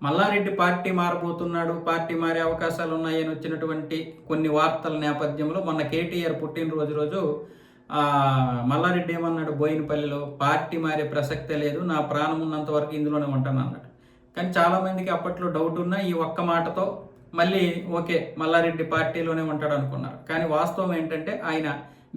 Mallareddy party మారబోతున్నాడు, party మారే అవకాశాలు ఉన్నాయని వచ్చినటువంటి కొన్ని వార్తల నేపథ్యంలో మొన్న కేటీఆర్ పుట్టినరోజు రోజు మల్లారెడ్డి ఏమన్నాడు బోయినపల్లిలో, పార్టీ మారే ప్రసక్తే లేదు, నా ప్రాణం ఉన్నంత వరకు ఇందులోనే ఉంటాను అన్నాడు. కానీ చాలామందికి అప్పట్లో డౌట్ ఉన్నా ఈ ఒక్క మాటతో మళ్ళీ ఓకే మల్లారెడ్డి పార్టీలోనే ఉంటాడు అనుకున్నారు. కానీ వాస్తవం ఏంటంటే ఆయన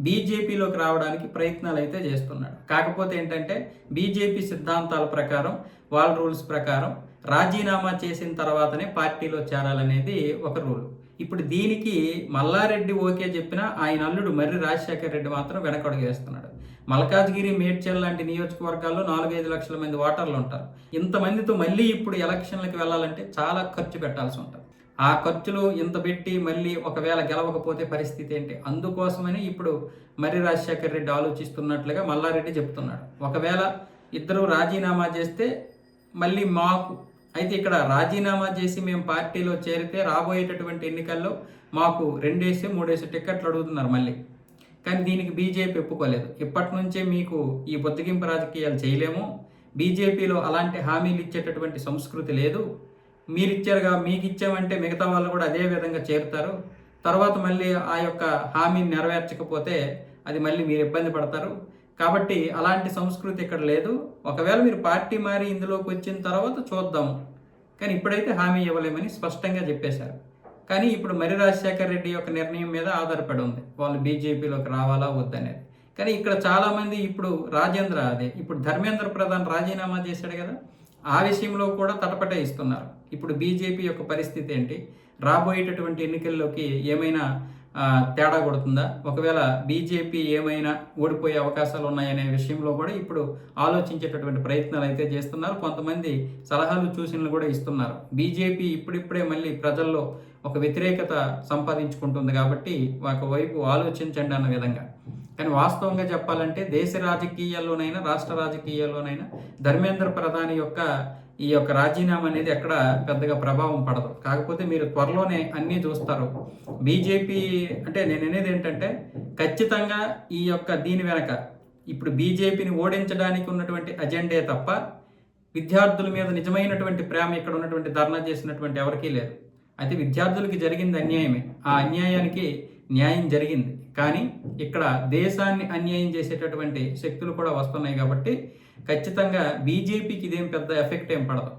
బీజేపీలోకి రావడానికి ప్రయత్నాలు అయితే చేస్తున్నాడు. కాకపోతే ఏంటంటే బీజేపీ సిద్ధాంతాల ప్రకారం, వాళ్ళ రూల్స్ ప్రకారం రాజీనామా చేసిన తర్వాతనే పార్టీలో చేరాలనేది ఒక రూల్. ఇప్పుడు దీనికి మల్లారెడ్డి ఓకే చెప్పినా ఆయన అల్లుడు మర్రి రాజశేఖర్ రెడ్డి మాత్రం వెనకడుగు వేస్తున్నాడు. మల్కాజ్గిరి, మేడ్చల్ లాంటి నియోజకవర్గాల్లో 4-5 లక్షల మంది ఓటర్లు ఉంటారు. ఇంతమందితో మళ్ళీ ఇప్పుడు ఎలక్షన్లకు వెళ్ళాలంటే చాలా ఖర్చు పెట్టాల్సి ఉంటుంది. ఆ ఖర్చులు ఇంత పెట్టి మళ్ళీ ఒకవేళ గెలవకపోతే పరిస్థితి ఏంటి? అందుకోసమని ఇప్పుడు మర్రి రాజశేఖర్ రెడ్డి ఆలోచిస్తున్నట్లుగా మల్లారెడ్డి చెప్తున్నాడు. ఒకవేళ ఇద్దరు రాజీనామా చేస్తే మళ్ళీ మాకు అయితే ఇక్కడ రాజీనామా చేసి మేము పార్టీలో చేరితే రాబోయేటటువంటి ఎన్నికల్లో మాకు 2-3 టికెట్లు అడుగుతున్నారు మళ్ళీ. కానీ దీనికి బీజేపీ ఒప్పుకోలేదు. ఇప్పటి నుంచే మీకు ఈ బొద్దిగింపు రాజకీయాలు చేయలేము, బీజేపీలో అలాంటి హామీలు ఇచ్చేటటువంటి సంస్కృతి లేదు, మీరు ఇచ్చారుగా, మీకు ఇచ్చామంటే మిగతా వాళ్ళు కూడా అదే విధంగా చేరుతారు, తర్వాత మళ్ళీ ఆ యొక్క హామీని నెరవేర్చకపోతే అది మళ్ళీ మీరు ఇబ్బంది పడతారు, కాబట్టి అలాంటి సంస్కృతి ఇక్కడ లేదు, ఒకవేళ మీరు పార్టీ మారి ఇందులోకి వచ్చిన తర్వాత చూద్దాము, కానీ ఇప్పుడైతే హామీ ఇవ్వలేమని స్పష్టంగా చెప్పేశారు. కానీ ఇప్పుడు మర్రి రాజశేఖర్ రెడ్డి యొక్క నిర్ణయం మీద ఆధారపడి ఉంది వాళ్ళు బీజేపీలోకి రావాలా వద్దనేది. కానీ ఇక్కడ చాలామంది ఇప్పుడు ఇప్పుడు ధర్మేంద్ర ప్రధాన్ రాజీనామా చేశాడు కదా, ఆ విషయంలో కూడా తటపటే ఇస్తున్నారు. ఇప్పుడు బీజేపీ యొక్క పరిస్థితి ఏంటి, రాబోయేటటువంటి ఎన్నికల్లోకి ఏమైనా తేడా కొడుతుందా, ఒకవేళ బీజేపీ ఏమైనా ఓడిపోయే అవకాశాలు ఉన్నాయనే విషయంలో కూడా ఇప్పుడు ఆలోచించేటటువంటి ప్రయత్నాలు అయితే చేస్తున్నారు. కొంతమంది సలహాలు సూచనలు కూడా ఇస్తున్నారు. బీజేపీ ఇప్పుడిప్పుడే మళ్ళీ ప్రజల్లో ఒక వ్యతిరేకత సంపాదించుకుంటుంది కాబట్టి ఒకవైపు ఆలోచించండి అన్న విధంగా. కానీ వాస్తవంగా చెప్పాలంటే దేశ రాజకీయాల్లోనైనా రాష్ట్ర రాజకీయాల్లోనైనా ధర్మేంద్ర ప్రధాని యొక్క ఈ యొక్క రాజీనామా అనేది ఎక్కడ పెద్దగా ప్రభావం పడదు. కాకపోతే మీరు త్వరలోనే అన్నీ చూస్తారు. బీజేపీ అంటే నేను అనేది ఏంటంటే ఖచ్చితంగా ఈ యొక్క దీని వెనక ఇప్పుడు బీజేపీని ఓడించడానికి ఉన్నటువంటి అజెండే తప్ప విద్యార్థుల మీద నిజమైనటువంటి ప్రేమ ఇక్కడ ఉన్నటువంటి ధర్నా చేసినటువంటి ఎవరికీ లేదు. అయితే విద్యార్థులకి జరిగింది అన్యాయమే, ఆ అన్యాయానికి న్యాయం జరిగింది. కానీ ఇక్కడ దేశాన్ని అన్యాయం చేసేటటువంటి శక్తులు కూడా వస్తున్నాయి కాబట్టి ఖచ్చితంగా బీజేపీకి ఇదేం పెద్ద ఎఫెక్ట్ ఏం పడదు.